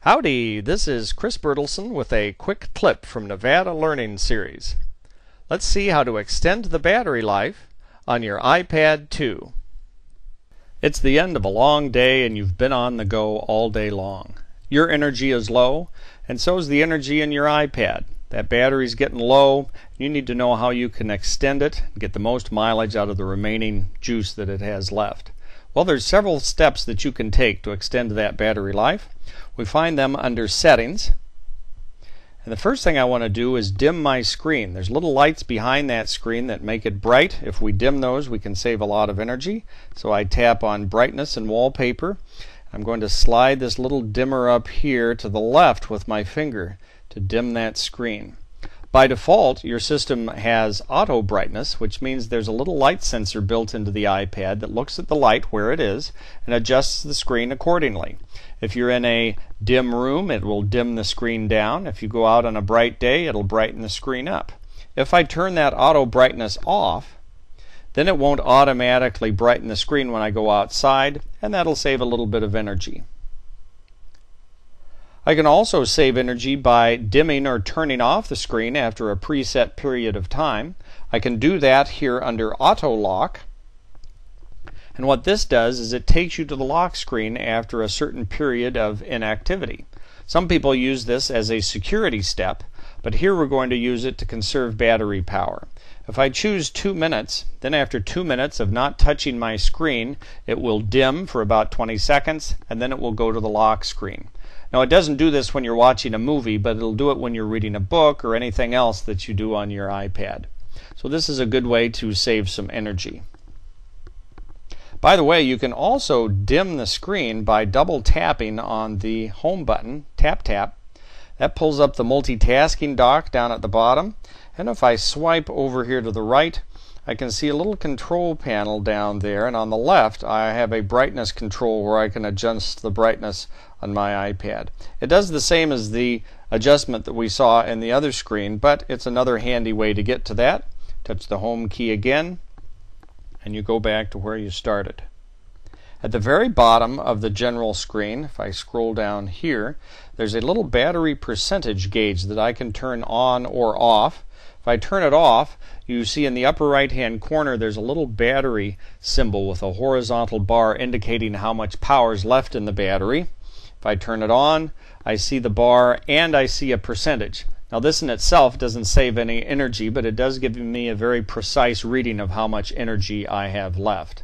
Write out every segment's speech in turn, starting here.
Howdy, this is Chris Bertelson with a quick clip from Nevada Learning Series. Let's see how to extend the battery life on your iPad 2. It's the end of a long day and you've been on the go all day long. Your energy is low, and so is the energy in your iPad. That battery's getting low. You need to know how you can extend it and get the most mileage out of the remaining juice that it has left. Well, there's several steps that you can take to extend that battery life. We find them under Settings. And the first thing I want to do is dim my screen. There's little lights behind that screen that make it bright. If we dim those, we can save a lot of energy. So I tap on Brightness and Wallpaper. I'm going to slide this little dimmer up here to the left with my finger to dim that screen. By default, your system has auto brightness, which means there's a little light sensor built into the iPad that looks at the light where it is and adjusts the screen accordingly. If you're in a dim room, it will dim the screen down. If you go out on a bright day, it'll brighten the screen up. If I turn that auto brightness off, then it won't automatically brighten the screen when I go outside, and that'll save a little bit of energy. I can also save energy by dimming or turning off the screen after a preset period of time. I can do that here under Auto Lock. And what this does is it takes you to the lock screen after a certain period of inactivity. Some people use this as a security step, but here we're going to use it to conserve battery power. If I choose 2 minutes, then after 2 minutes of not touching my screen, it will dim for about 20 seconds, and then it will go to the lock screen. Now, it doesn't do this when you're watching a movie, but it'll do it when you're reading a book or anything else that you do on your iPad. So this is a good way to save some energy. By the way, you can also dim the screen by double tapping on the home button, tap. That pulls up the multitasking dock down at the bottom. And if I swipe over here to the right, I can see a little control panel down there, and on the left I have a brightness control where I can adjust the brightness on my iPad. It does the same as the adjustment that we saw in the other screen, but it's another handy way to get to that. Touch the home key again, and you go back to where you started. At the very bottom of the general screen, if I scroll down here, there's a little battery percentage gauge that I can turn on or off. If I turn it off, you see in the upper right hand corner there's a little battery symbol with a horizontal bar indicating how much power is left in the battery. If I turn it on, I see the bar and I see a percentage. Now this in itself doesn't save any energy, but it does give me a very precise reading of how much energy I have left.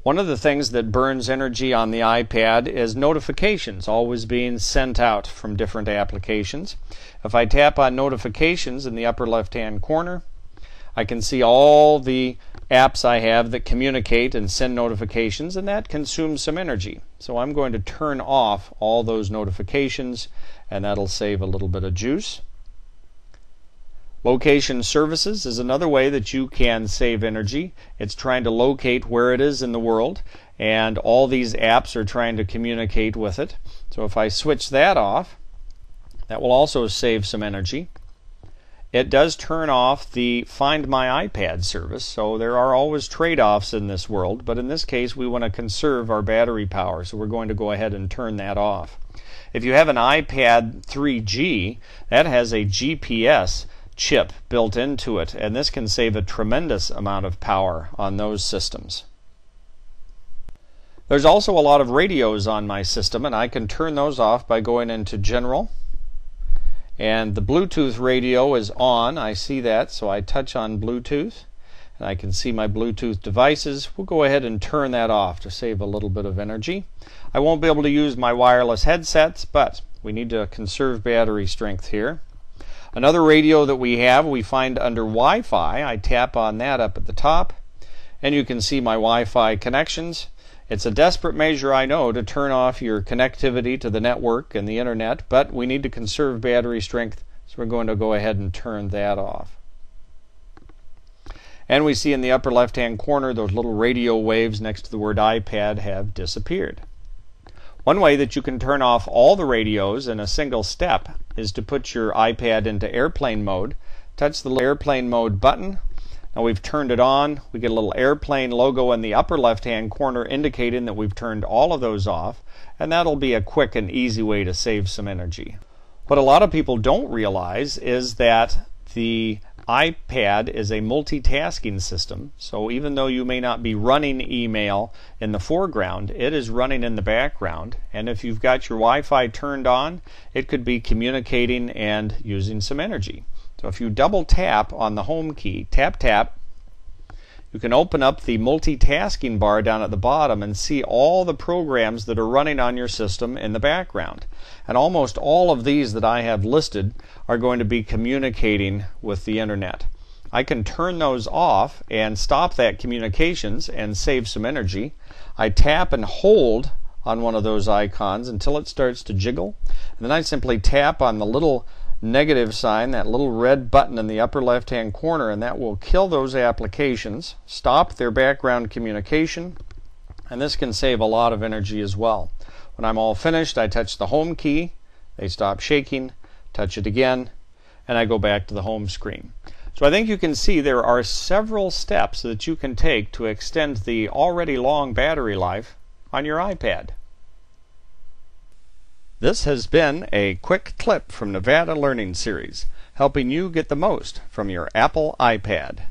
One of the things that burns energy on the iPad is notifications always being sent out from different applications. If I tap on notifications in the upper left hand corner, I can see all the apps I have that communicate and send notifications, and that consumes some energy. So I'm going to turn off all those notifications, and that'll save a little bit of juice. Location services is another way that you can save energy. It's trying to locate where it is in the world, and all these apps are trying to communicate with it. So if I switch that off, that will also save some energy. It does turn off the Find My iPad service, so there are always trade-offs in this world, but in this case we want to conserve our battery power, so we're going to go ahead and turn that off. If you have an iPad 3G, that has a GPS chip built into it, and this can save a tremendous amount of power on those systems. There's also a lot of radios on my system, and I can turn those off by going into General. And the Bluetooth radio is on. I see that, so I touch on Bluetooth, and I can see my Bluetooth devices. We'll go ahead and turn that off to save a little bit of energy. I won't be able to use my wireless headsets, but we need to conserve battery strength here. Another radio that we find under Wi-Fi. I tap on that up at the top, and you can see my Wi-Fi connections. It's a desperate measure, I know, to turn off your connectivity to the network and the internet, but we need to conserve battery strength, so we're going to go ahead and turn that off. And we see in the upper left-hand corner those little radio waves next to the word iPad have disappeared. One way that you can turn off all the radios in a single step is to put your iPad into airplane mode. Touch the airplane mode button. Now we've turned it on. We get a little airplane logo in the upper left-hand corner indicating that we've turned all of those off, and that'll be a quick and easy way to save some energy. What a lot of people don't realize is that the iPad is a multitasking system, so even though you may not be running email in the foreground, it is running in the background, and if you've got your Wi-Fi turned on, it could be communicating and using some energy. So if you double tap on the home key, tap tap, you can open up the multitasking bar down at the bottom and see all the programs that are running on your system in the background. And almost all of these that I have listed are going to be communicating with the internet. I can turn those off and stop that communications and save some energy. I tap and hold on one of those icons until it starts to jiggle, and then I simply tap on the little negative sign, that little red button in the upper left hand corner, and that will kill those applications, stop their background communication, and this can save a lot of energy as well. When I'm all finished, I touch the home key, they stop shaking, touch it again, and I go back to the home screen. So I think you can see there are several steps that you can take to extend the already long battery life on your iPad. This has been a quick clip from Nevada Learning Series, helping you get the most from your Apple iPad.